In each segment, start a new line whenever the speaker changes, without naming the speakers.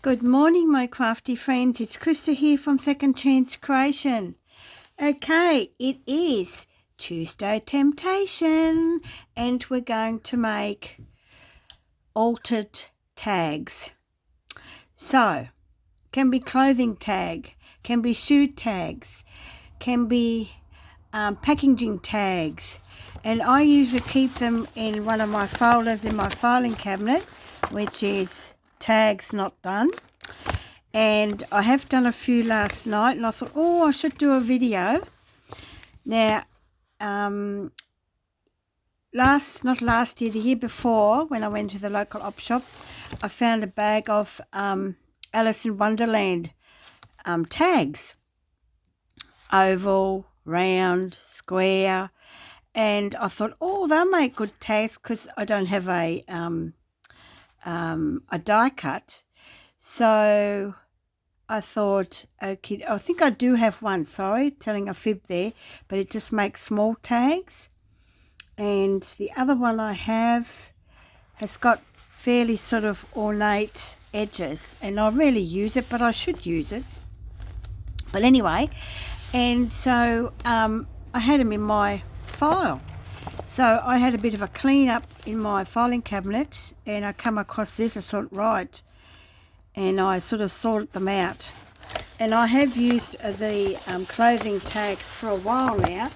Good morning, my crafty friends. It's Krista here from Second Chance Creation. Okay, it is Tuesday Temptation, and we're going to make altered tags. So, can be clothing tag, can be shoe tags, can be packaging tags, and I usually keep them in one of my folders in my filing cabinet, which is tags not done. And I have done a few last night, and I thought, oh, I should do a video. Now, not last year, the year before, when I went to the local op shop, I found a bag of Alice in Wonderland tags. Oval, round, square. And I thought, oh, they'll make good tags because I don't have a die cut. So I thought, okay, I think I do have one, sorry, telling a fib there, but it just makes small tags. And the other one I have has got fairly sort of ornate edges, and I rarely use it, but I should use it. But anyway, and so I had them in my file. So I had a bit of a clean up in my filing cabinet, and I come across this. I thought, right, and I sort of sorted them out. And I have used the clothing tags for a while now,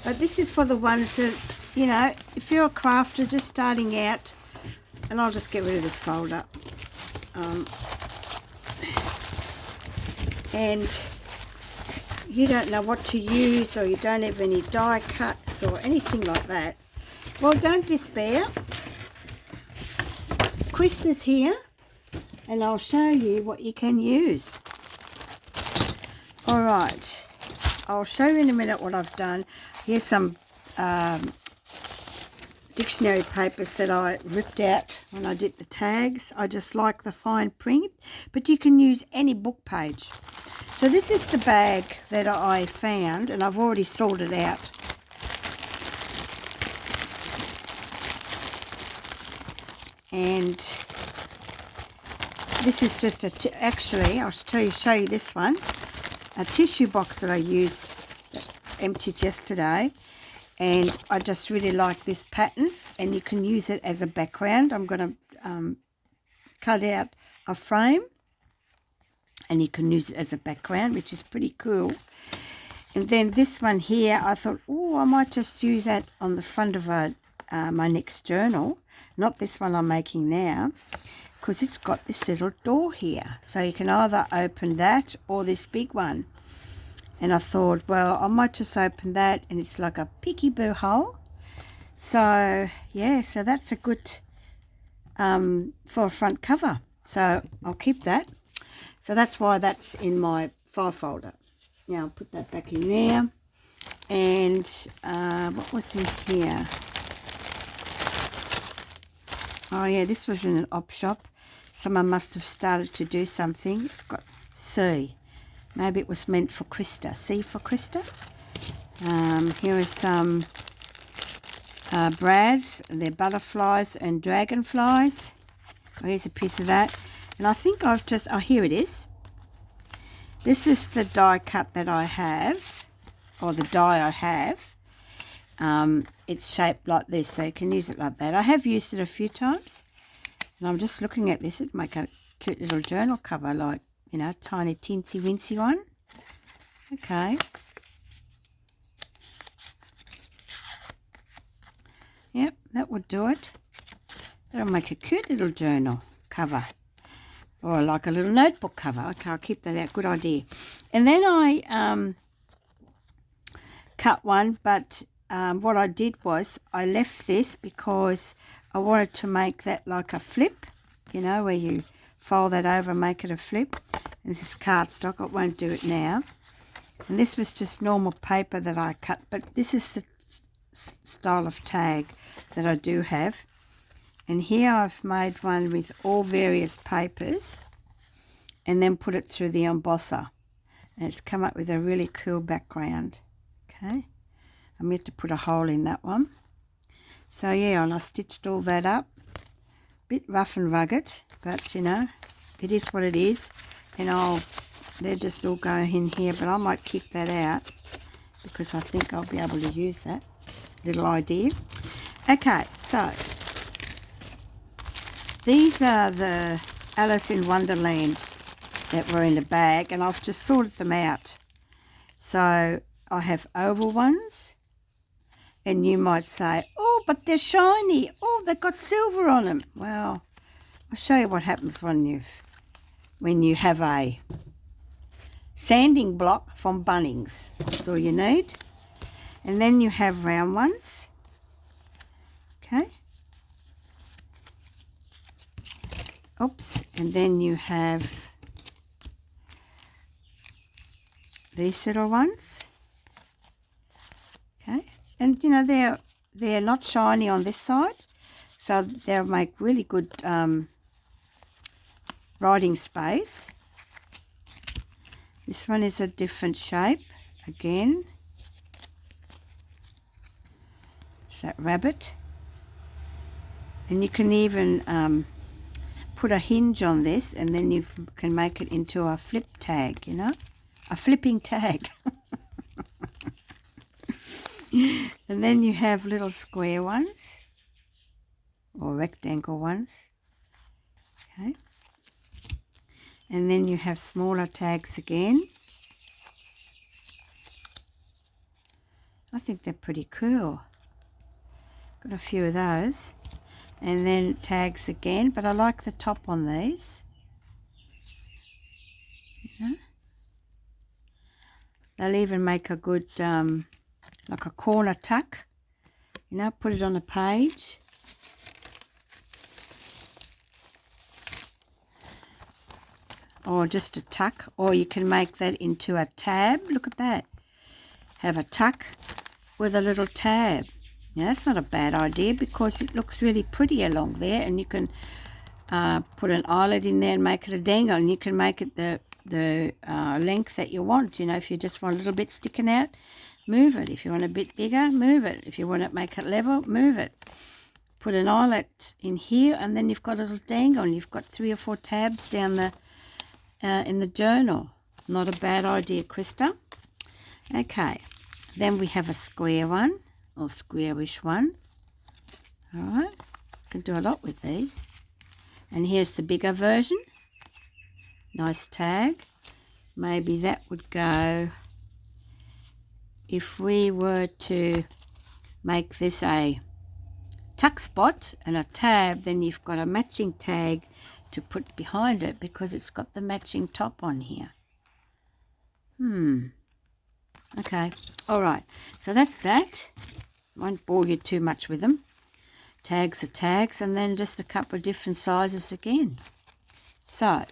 but this is for the ones that, you know, if you're a crafter just starting out, and I'll just get rid of this folder. And you don't know what to use, or you don't have any die cuts or anything like that, well, don't despair. Krista's here, and I'll show you what you can use. All right, I'll show you in a minute what I've done. Here's some dictionary papers that I ripped out when I did the tags. I just like the fine print, but you can use any book page. So this is the bag that I found, and I've already sorted out. And this is just actually, I'll show you this one, a tissue box that I used, emptied yesterday, and I just really like this pattern, and you can use it as a background. I'm going to cut out a frame, and you can use it as a background, which is pretty cool. And then this one here, I thought, oh, I might just use that on the front of my next journal. Not this one I'm making now, because it's got this little door here. So you can either open that or this big one. And I thought, well, I might just open that, and it's like a peekaboo hole. So, yeah, so that's a good for a front cover. So I'll keep that. So that's why that's in my file folder. Now I'll put that back in there. And what was in here? Oh yeah, this was in an op shop. Someone must have started to do something. It's got C. Maybe it was meant for Krista. C for Krista. Here is some brads. They're butterflies and dragonflies. Oh, here's a piece of that. And I think I've just, oh, here it is. This is the die cut that I have, or the die I have. It's shaped like this, so you can use it like that. I have used it a few times, and I'm just looking at this. It'd make a cute little journal cover, like, you know, tiny teensy wincy one. Okay. Yep, that would do it. That'll make a cute little journal cover, or like a little notebook cover. Okay, I'll keep that out. Good idea. And then I cut one, but what I did was I left this because I wanted to make that like a flip, you know, where you fold that over and make it a flip. And this is cardstock. I won't do it now. And this was just normal paper that I cut, but this is the style of tag that I do have. And here I've made one with all various papers and then put it through the embosser. And it's come up with a really cool background. Okay. I'm yet to put a hole in that one. So yeah, and I stitched all that up. Bit rough and rugged, but you know, it is what it is. And they're just all going in here, but I might kick that out because I think I'll be able to use that little idea. Okay, so these are the Alice in Wonderland that were in the bag, and I've just sorted them out. So I have oval ones, and you might say, oh, but they're shiny. Oh, they've got silver on them. Well, I'll show you what happens when you have a sanding block from Bunnings. That's all you need. And then you have round ones. Okay. Oops. And then you have these little ones. Okay. And you know, they're not shiny on this side, so they'll make really good writing space. This one is a different shape again. It's that rabbit. And you can even put a hinge on this, and then you can make it into a flip tag, you know, a flipping tag. And then you have little square ones or rectangle ones. Okay. And then you have smaller tags again. I think they're pretty cool. Got a few of those. And then tags again, but I like the top on these. Yeah. They'll even make a good, like a corner tuck. You know, put it on a page. Or just a tuck, or you can make that into a tab. Look at that. Have a tuck with a little tab. Now that's not a bad idea because it looks really pretty along there, and you can put an eyelet in there and make it a dangle, and you can make it the length that you want. You know, if you just want a little bit sticking out, move it. If you want a bit bigger, move it. If you want to make it level, move it. Put an eyelet in here, and then you've got a little dangle, and you've got 3 or 4 tabs down the in the journal. Not a bad idea, Krista. Okay, then we have a square one, or squarish one. All right, can do a lot with these. And here's the bigger version. Nice tag. Maybe that would go, if we were to make this a tuck spot and a tab, then you've got a matching tag to put behind it because it's got the matching top on here. Okay, all right, so that's that. Won't bore you too much with them. Tags are tags, and then just a couple of different sizes again. So,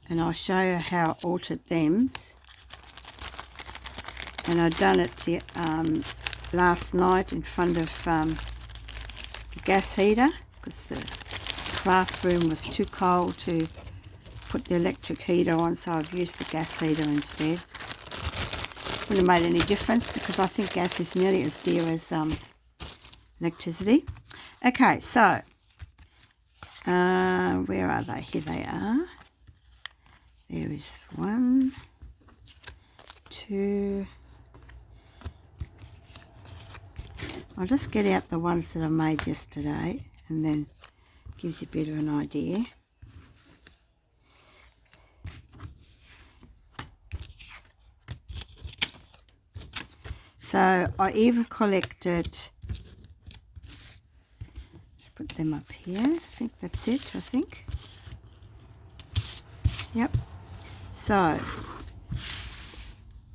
and I'll show you how I altered them. And I've done it last night in front of the gas heater because the craft room was too cold to put the electric heater on, so I've used the gas heater instead. Wouldn't have made any difference because I think gas is nearly as dear as electricity. Okay, so where are they? Here they are. There is 1, 2. I'll just get out the ones that I made yesterday, and then gives you a bit of an idea. So I even collected, let's put them up here. I think that's it, I think. Yep. So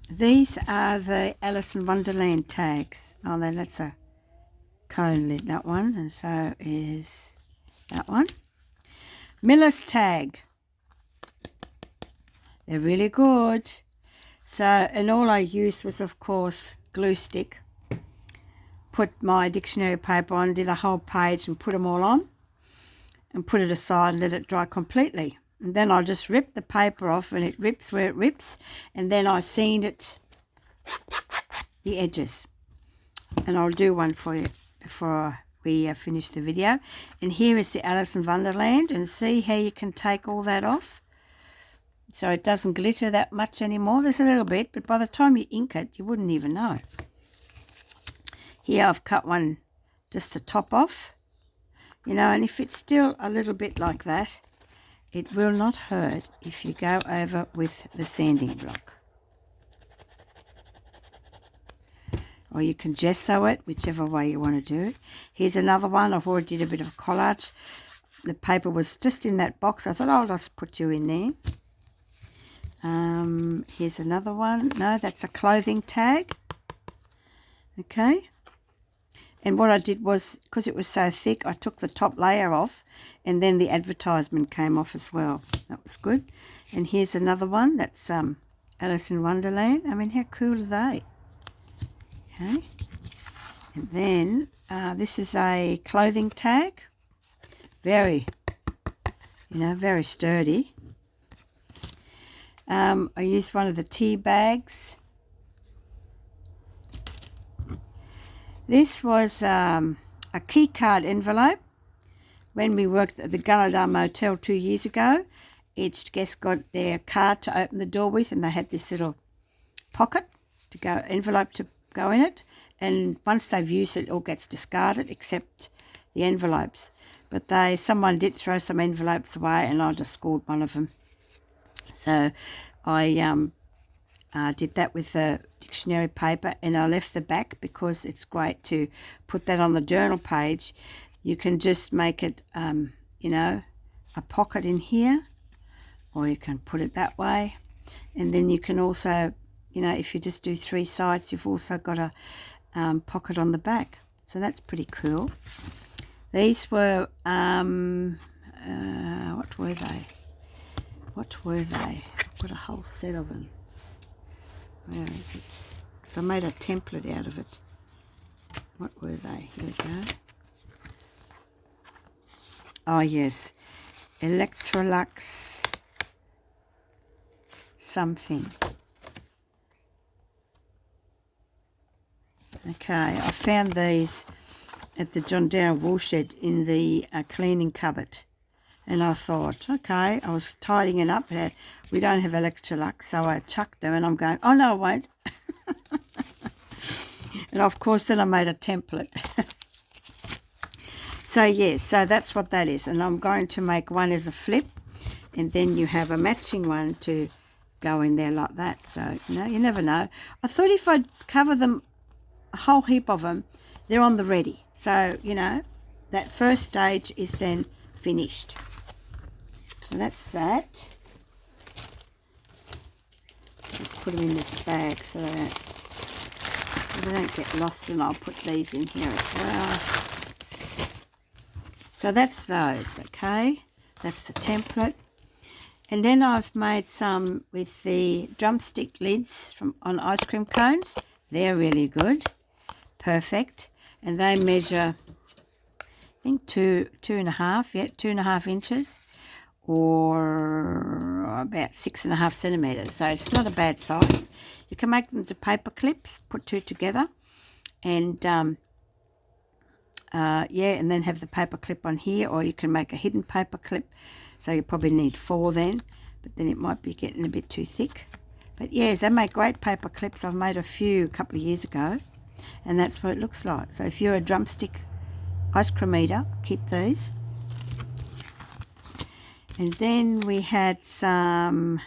these are the Alice in Wonderland tags. Oh, then that's a cone lid, that one, and so is that one. Miller's tag. They're really good. So, and all I used was, of course, glue stick. Put my dictionary paper on, did a whole page and put them all on, and put it aside and let it dry completely. And then I just rip the paper off, and it rips where it rips, and then I seamed it, the edges. And I'll do one for you before I we finish the video. And here is the Alice in Wonderland, and see how you can take all that off. So it doesn't glitter that much anymore. There's a little bit, but by the time you ink it, you wouldn't even know. Here I've cut one, just the top off. You know, and if it's still a little bit like that, it will not hurt if you go over with the sanding block. Or you can gesso it, whichever way you want to do it. Here's another one. I've already did a bit of collage. The paper was just in that box. I thought I'll just put you in there. Here's another one. No, that's a clothing tag. Okay. And what I did was, because it was so thick, I took the top layer off, and then the advertisement came off as well. That was good. And here's another one. That's Alice in Wonderland. I mean, how cool are they? Okay. And then this is a clothing tag. Very, very sturdy. I used one of the tea bags. This was a key card envelope. When we worked at the Gunnedah Motel 2 years ago, each guest got their card to open the door with, and they had this little pocket to go, envelope to go in it. And once they've used it, it all gets discarded except the envelopes. But someone did throw some envelopes away, and I just scored one of them. So I did that with the dictionary paper, and I left the back because it's great to put that on the journal page. You can just make it, a pocket in here, or you can put it that way. And then you can also, if you just do 3 sides, you've also got a pocket on the back. So that's pretty cool. These were, what were they? I've got a whole set of them. Where is it? Because I made a template out of it. What were they? Here we go. Oh, yes. Electrolux something. Okay, I found these at the John Down Woolshed in the cleaning cupboard. And I thought, okay, I was tidying it up. We don't have Electrolux, so I chucked them, and I'm going, oh, no, I won't. And, of course, then I made a template. So, yes, so that's what that is. And I'm going to make one as a flip, and then you have a matching one to go in there like that. So, you never know. I thought if I'd cover them, a whole heap of them, they're on the ready. So, that first stage is then finished. And that's that. Just put them in this bag so they don't get lost, and I'll put these in here as well. So that's those, okay? That's the template. And then I've made some with the drumstick lids on ice cream cones. They're really good. Perfect. And they measure, I think 2.5 inches, or about 6.5 centimeters. So it's not a bad size. You can make them to paper clips, put 2 together, and and then have the paper clip on here, or you can make a hidden paper clip. So you probably need 4 then, but then it might be getting a bit too thick. But yes, they make great paper clips. I've made a few a couple of years ago, and that's what it looks like. So if you're a drumstick ice cream eater, keep these. And then we had some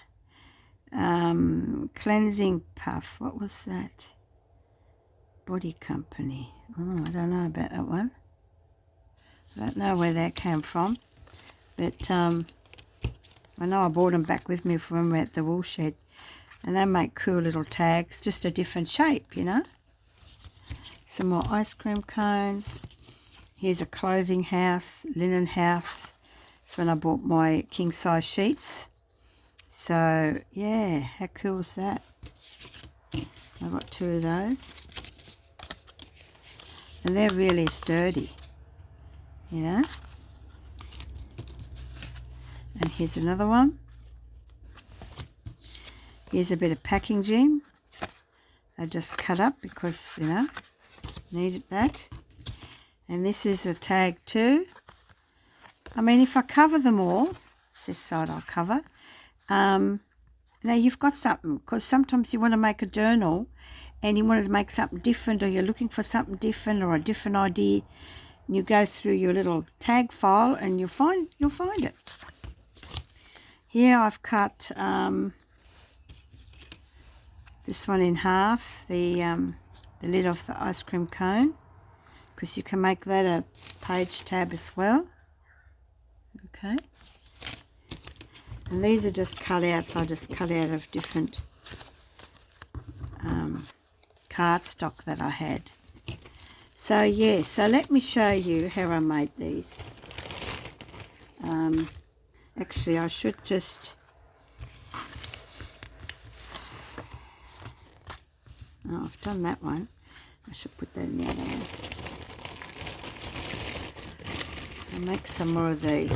cleansing puff. What was that? Body Company. Oh, I don't know about that one. I don't know where that came from. But I know I brought them back with me from when we were at the Woolshed. And they make cool little tags, just a different shape, Some more ice cream cones. Here's a clothing house, linen house. That's when I bought my king size sheets. So yeah, how cool is that? I got 2 of those, and they're really sturdy, And here's another one. Here's a bit of packaging. I just cut up because needed that. And this is a tag too. I mean, if I cover them all, it's this side I'll cover. Now you've got something, because sometimes you want to make a journal and you wanted to make something different, or you're looking for something different or a different idea. And you go through your little tag file and you'll find it. Here I've cut this one in half, the lid of the ice cream cone, because you can make that a page tab as well. Okay. And these are just cut out, so I just cut out of different cardstock that I had. So yeah, so let me show you how I made these. Actually I should just I've done that one. I should put that in the other one. I'll make some more of these.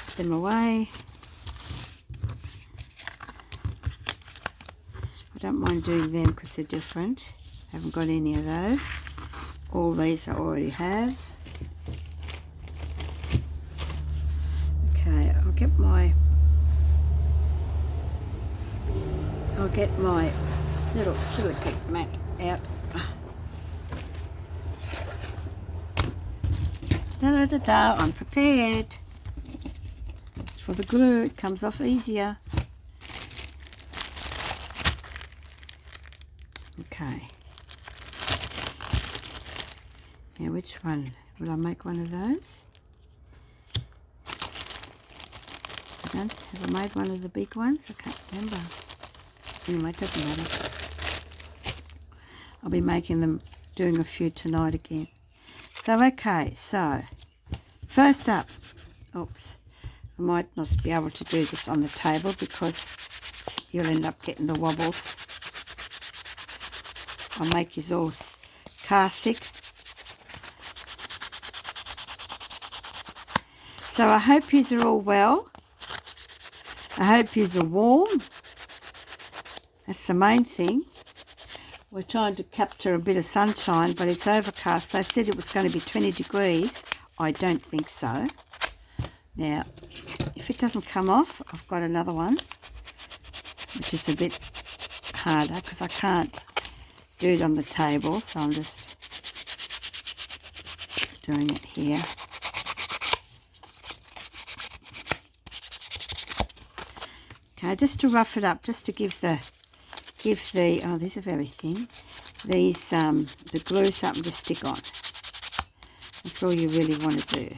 Put them away. I don't mind doing them because they're different. I haven't got any of those. All these I already have. Okay, I'll get my little silicate mat out. Da-da-da-da, I'm prepared. For the glue, it comes off easier. Okay. Now which one? Will I make one of those? Have I made one of the big ones? I can't remember. Anyway, it doesn't matter. I'll be making them, doing a few tonight again. So, okay, so, first up, oops, I might not be able to do this on the table because you'll end up getting the wobbles. I'll make you all car sick. So I hope yous are all well. I hope yous are warm. That's the main thing. We're trying to capture a bit of sunshine, but it's overcast. They said it was going to be 20 degrees. I don't think so. Now, if it doesn't come off, I've got another one, which is a bit harder because I can't do it on the table, so I'm just doing it here. Okay, just to rough it up, just to give the oh, these are very thin. These the glue something to stick on. That's all you really want to do.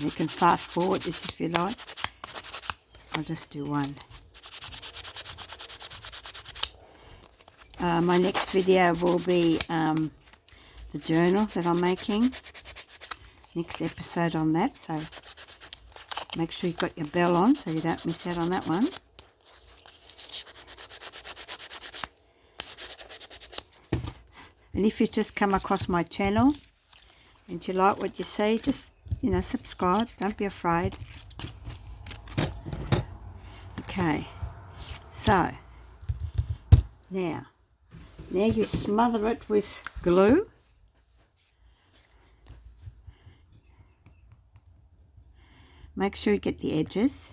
You can fast forward this if you like. I'll just do one. My next video will be the journal that I'm making. Next episode on that, so make sure you've got your bell on so you don't miss out on that one. And if you just come across my channel and you like what you see, just, you know, subscribe, don't be afraid. Okay, so now you smother it with glue. Make sure you get the edges.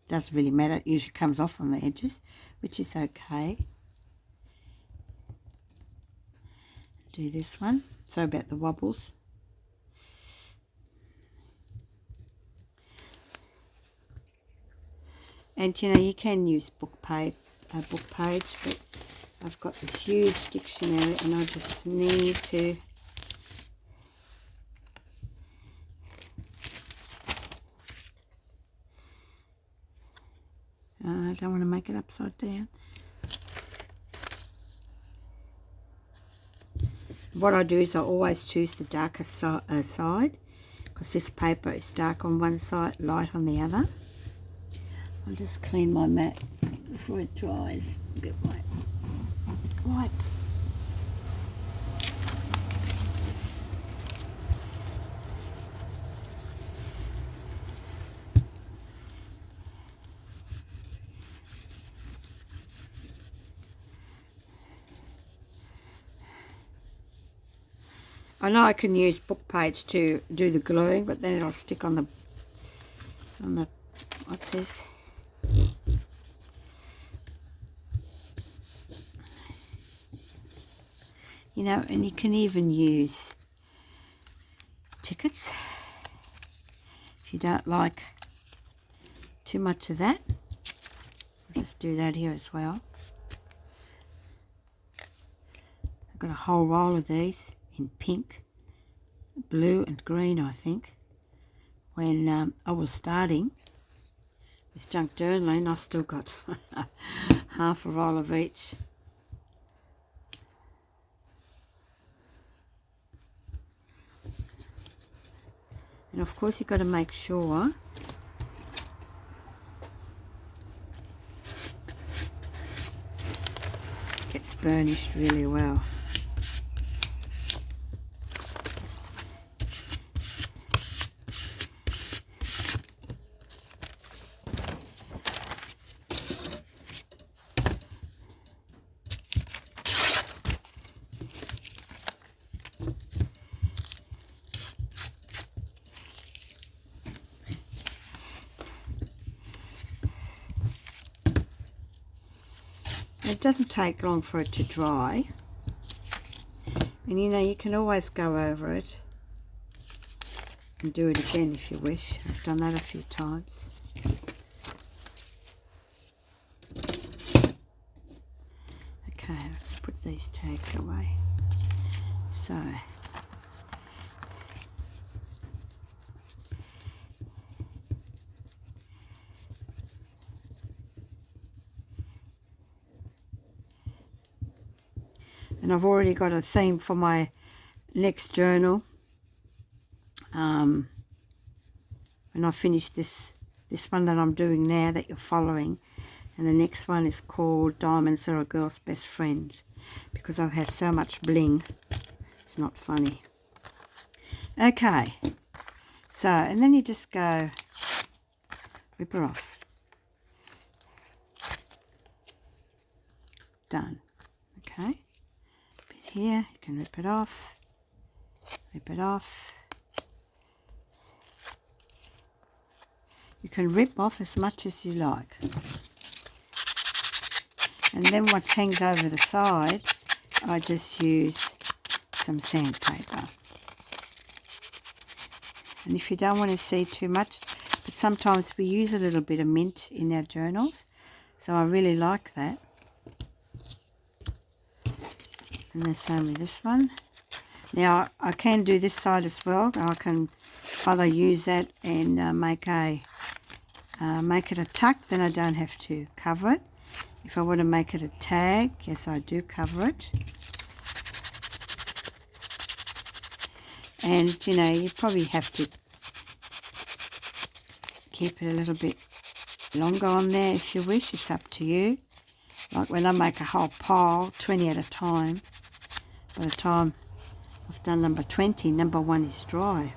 Doesn't really matter, it usually comes off on the edges, which is okay. Do this one. Sorry about the wobbles. And you know, you can use book page, but I've got this huge dictionary and I just need to I don't want to make it upside down. What I do is I always choose the darker side, because this paper is dark on one side, light on the other. I'll just clean my mat before it dries. Get my wipe. I know I can use book page to do the gluing, but then it'll stick on the what's this? You know, and you can even use tickets if you don't like too much of that. I'll just do that here as well. I've got a whole roll of these in pink, blue and green, I think. When I was starting with junk journaling, I still got half a roll of each. And of course you've got to make sure it gets burnished really well. It doesn't take long for it to dry, and you know, you can always go over it and do it again if you wish. I've done that a few times. Okay, let's put these tags away. So and I've already got a theme for my next journal. When I finish this one that I'm doing now that you're following, and the next one is called Diamonds Are a Girl's Best Friend, because I've had so much bling, it's not funny. Okay, so, and then you just go rip her off. Done. Okay, bit here, you can rip it off, rip it off. You can rip off as much as you like. And then what hangs over the side, I just use some sandpaper. And if you don't want to see too much, but sometimes we use a little bit of mint in our journals, so I really like that. And the same with this one. Now I can do this side as well. I can either use that and make it a tuck, then I don't have to cover it. If I want to make it a tag, yes, I do cover it. And you know, you probably have to keep it a little bit longer on there if you wish. It's up to you. Like when I make a whole pile, 20 at a time, by the time I've done number 20, number 1 is dry.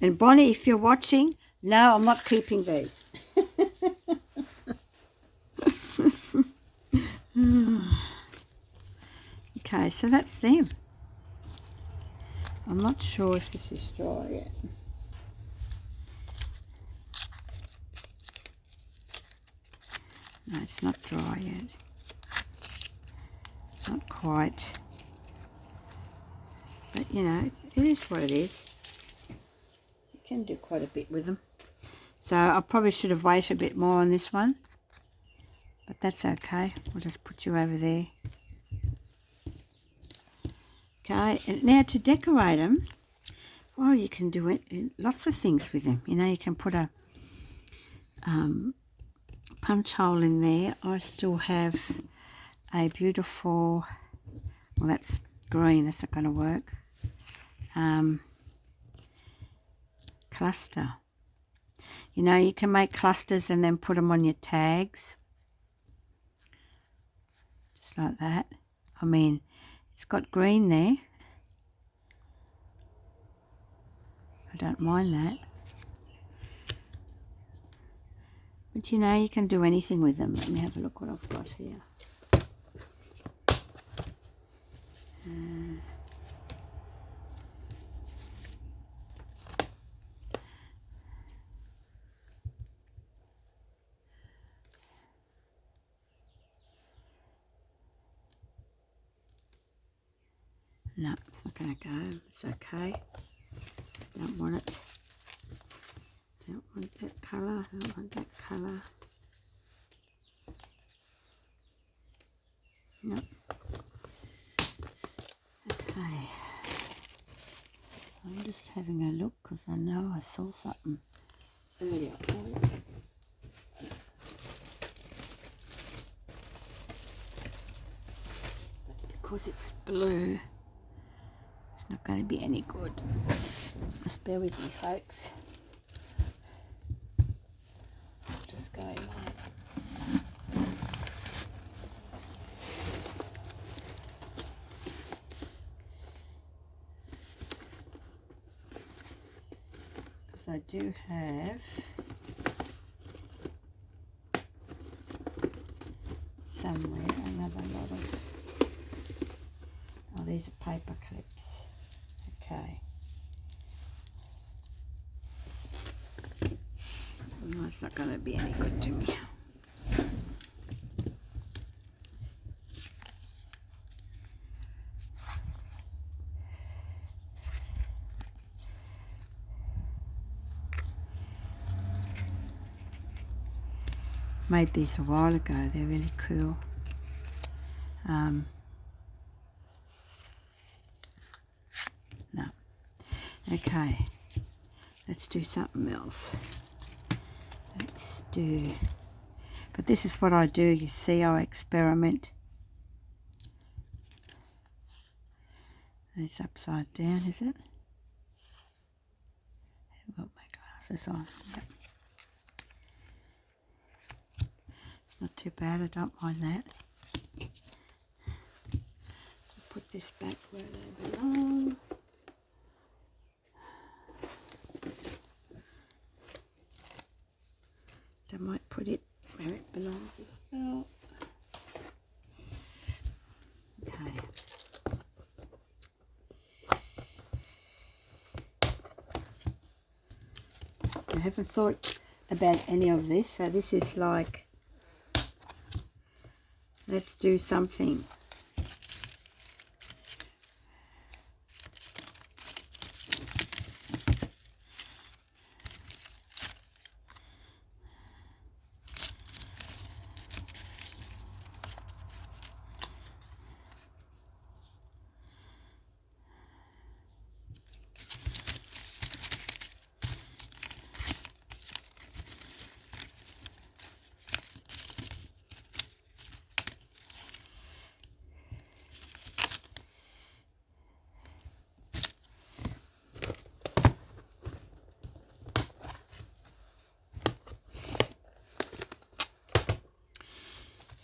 And Bonnie, if you're watching, no, I'm not keeping these. Okay, so that's them. I'm not sure if this is dry yet. No, it's not dry yet. Not quite. But, you know, it is what it is. You can do quite a bit with them. So I probably should have waited a bit more on this one. But that's okay. We'll just put you over there. Okay, and now to decorate them, well, you can do it, lots of things with them. You know, you can put a punch hole in there. I still have a beautiful, well, that's green, that's not going to work, cluster. You know, you can make clusters and then put them on your tags, just like that. I mean, it's got green there. I don't mind that. But you know, you can do anything with them. Let me have a look what I've got here. No, it's not going to go. It's okay. Don't want it. Don't want that colour. Don't want that colour. No. Okay. I'm just having a look because I know I saw something earlier. Because it's blue, it's not going to be any good. Just bear with me, folks. Just go like. Because I do have somewhere another lot of. Oh, these are paper clips. Okay. No, it's not going to be any good to me. Made these a while ago. They're really cool. No. Okay. Let's do something else. Let's do... But this is what I do. You see, I experiment. It's upside down, is it? I've got my glasses on. Yep. It's not too bad. I don't mind that. I'll put this back where they belong. I might put it where it belongs as well. Okay. I haven't thought about any of this, so this is like, let's do something.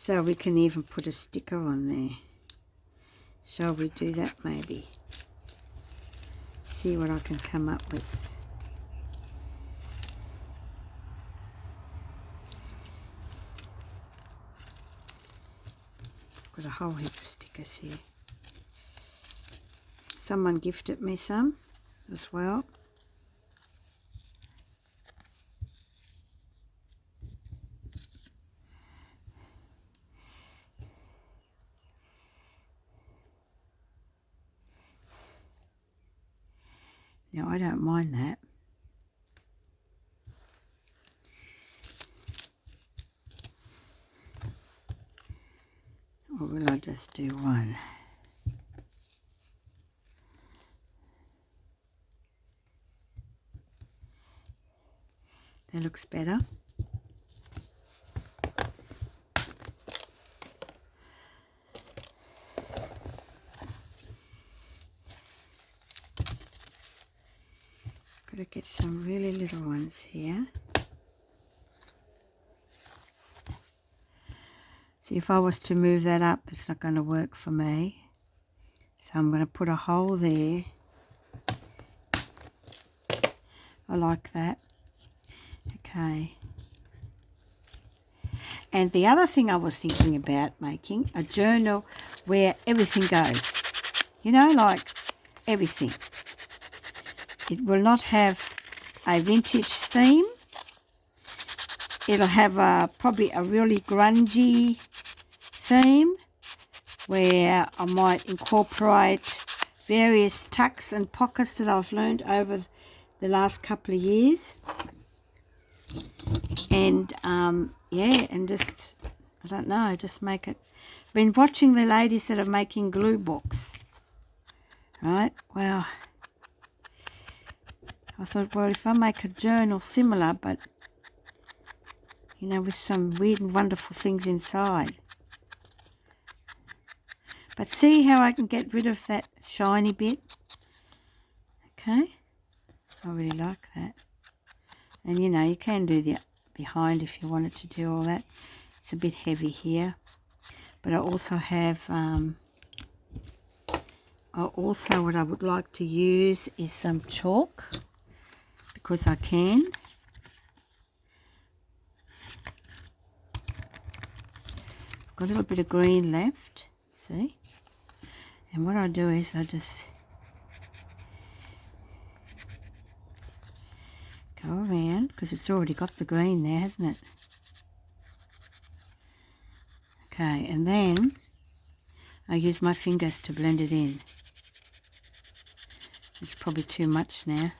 So we can even put a sticker on there. Shall we do that maybe? See what I can come up with. Got a whole heap of stickers here. Someone gifted me some as well. Now I don't mind that. Or will I just do one? That looks better. Got to get some really little ones here. See, if I was to move that up, it's not going to work for me. So I'm going to put a hole there. I like that. Okay. And the other thing I was thinking about making a journal where everything goes. You know, like everything. It will not have a vintage theme. It'll have probably a really grungy theme where I might incorporate various tucks and pockets that I've learned over the last couple of years. And yeah, and just, I don't know, just make it. Been watching the ladies that are making glue books, right? Well, I thought, well, if I make a journal similar, but you know, with some weird and wonderful things inside. But see how I can get rid of that shiny bit? Okay, I really like that. And you know, you can do the behind if you wanted to do all that. It's a bit heavy here. But I also have, what I would like to use is some chalk, because I can. Got a little bit of green left, see? And what I do is I just go around, because it's already got the green there, hasn't it? Okay, and then I use my fingers to blend it in. It's probably too much now.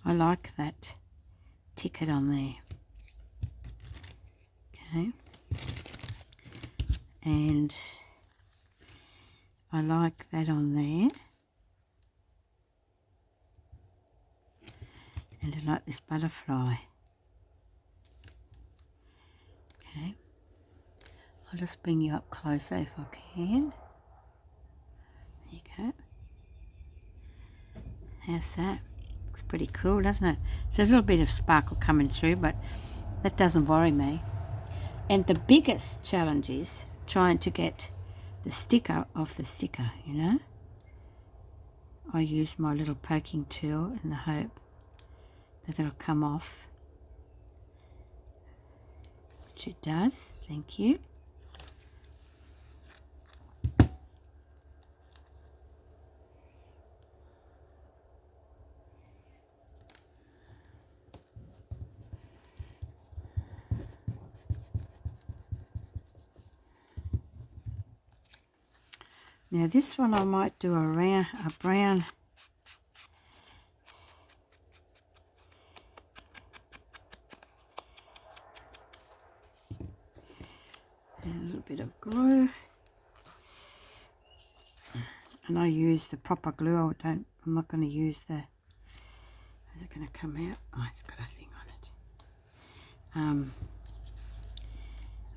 I like that ticket on there. Okay. And I like that on there. And I like this butterfly. Okay. I'll just bring you up closer if I can. There you go. How's that? Looks pretty cool, doesn't it? So there's a little bit of sparkle coming through, but that doesn't worry me. And the biggest challenge is trying to get the sticker off the sticker, you know. I use my little poking tool in the hope that it'll come off. Which it does, thank you. Now this one I might do a brown. And a little bit of glue. And I use the proper glue. I'm not going to use the, is it going to come out? Oh, it's got a thing on it. I'm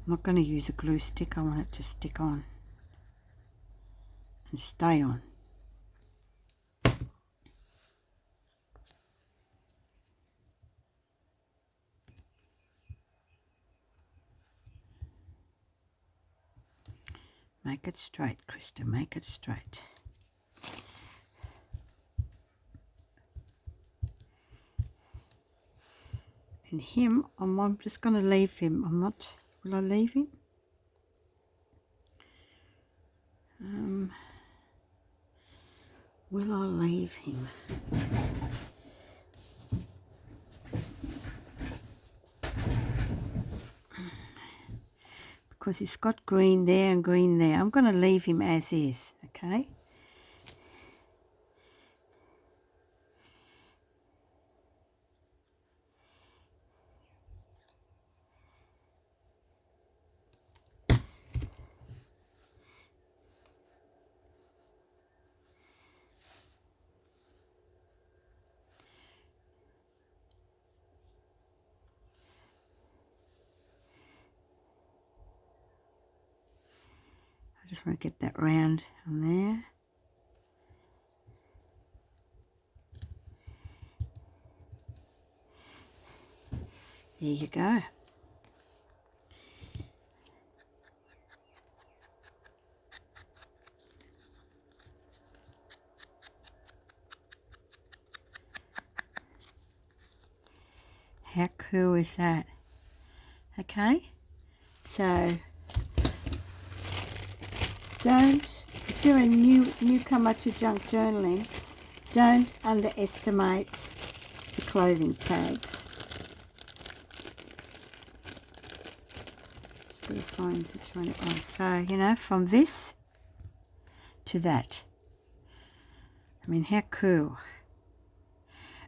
not going to use a glue stick. I want it to stick on and stay on. Make it straight, Krista, make it straight. And him, I'm just going to leave him. I'm not, will I leave him? Will I leave him? Because he's got green there and green there. I'm going to leave him as is, okay? I just want to get that round on there. There you go. How cool is that? Okay, so if you're a newcomer to junk journaling, don't underestimate the clothing tags. Just gotta find which one it was. So, you know, from this to that. I mean, how cool.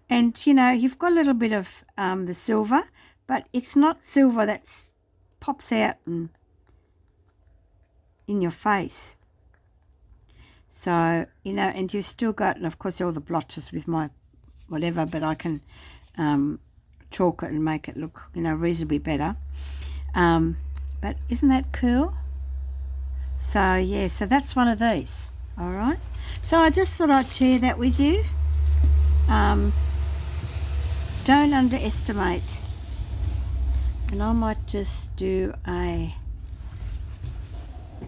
And, you know, you've got a little bit of the silver, but it's not silver that pops out and in your face. So, you know, and you've still got, and of course, all the blotches with my whatever, but I can chalk it and make it look, you know, reasonably better. But isn't that cool? So, yeah, so that's one of these. All right. So I just thought I'd share that with you. Don't underestimate. And I might just do I've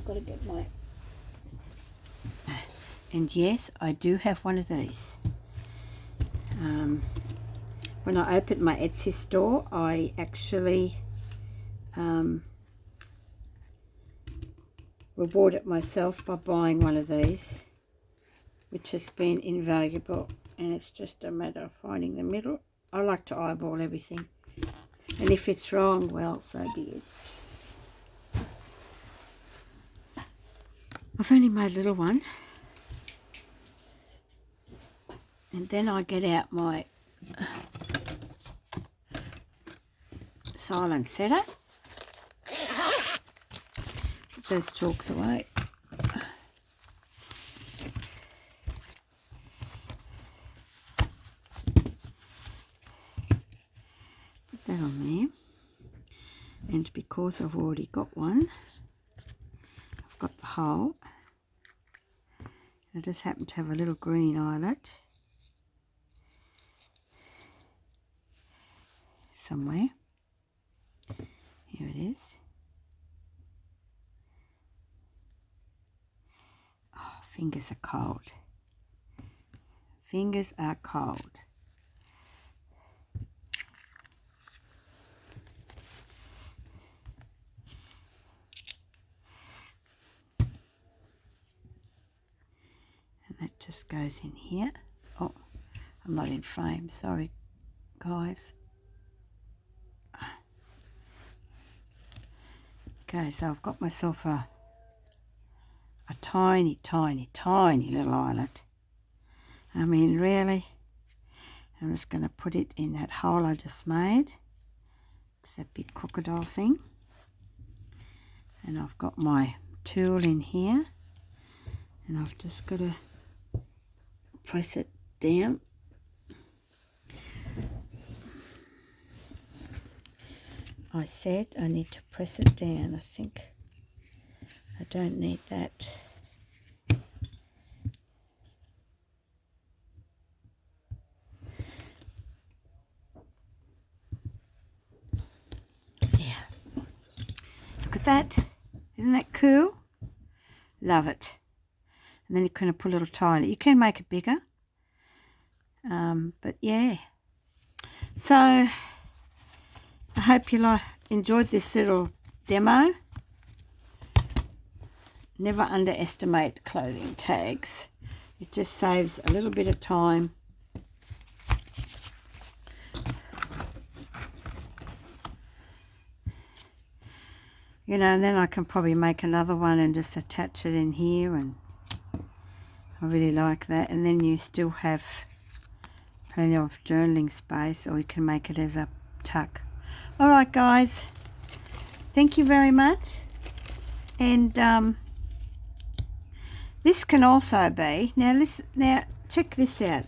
got to get my... And yes, I do have one of these. When I opened my Etsy store, I actually rewarded myself by buying one of these, which has been invaluable. And it's just a matter of finding the middle. I like to eyeball everything. And if it's wrong, well, so be it. I've only made a little one. And then I get out my silent setter. Put those chalks away. Put that on there. And because I've already got one, I've got the hole. I just happen to have a little green eyelet somewhere. Here it is. Oh, fingers are cold. Fingers are cold. And that just goes in here. Oh, I'm not in frame, sorry guys. Okay, so I've got myself a tiny, tiny, tiny little eyelet. I mean, really, I'm just going to put it in that hole I just made. It's that big crocodile thing. And I've got my tool in here. And I've just got to press it down. I said I need to press it down. I think I don't need that. Yeah. Look at that. Isn't that cool? Love it. And then you kind of put a little tiny. You can make it bigger. But yeah. So I hope you enjoyed this little demo. Never underestimate clothing tags. It just saves a little bit of time. You know, and then I can probably make another one and just attach it in here, and I really like that. And then you still have plenty of journaling space, or you can make it as a tuck. Alright guys, thank you very much. And this can also be, now check this out.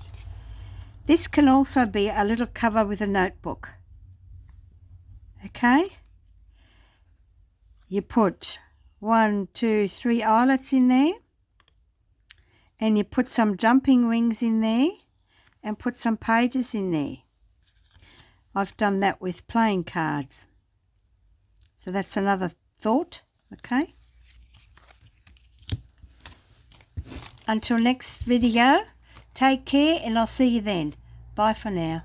This can also be a little cover with a notebook. Okay? You put 1, 2, 3 eyelets in there, and you put some jumping rings in there, and put some pages in there. I've done that with playing cards. So that's another thought, okay? Until next video, take care and I'll see you then. Bye for now.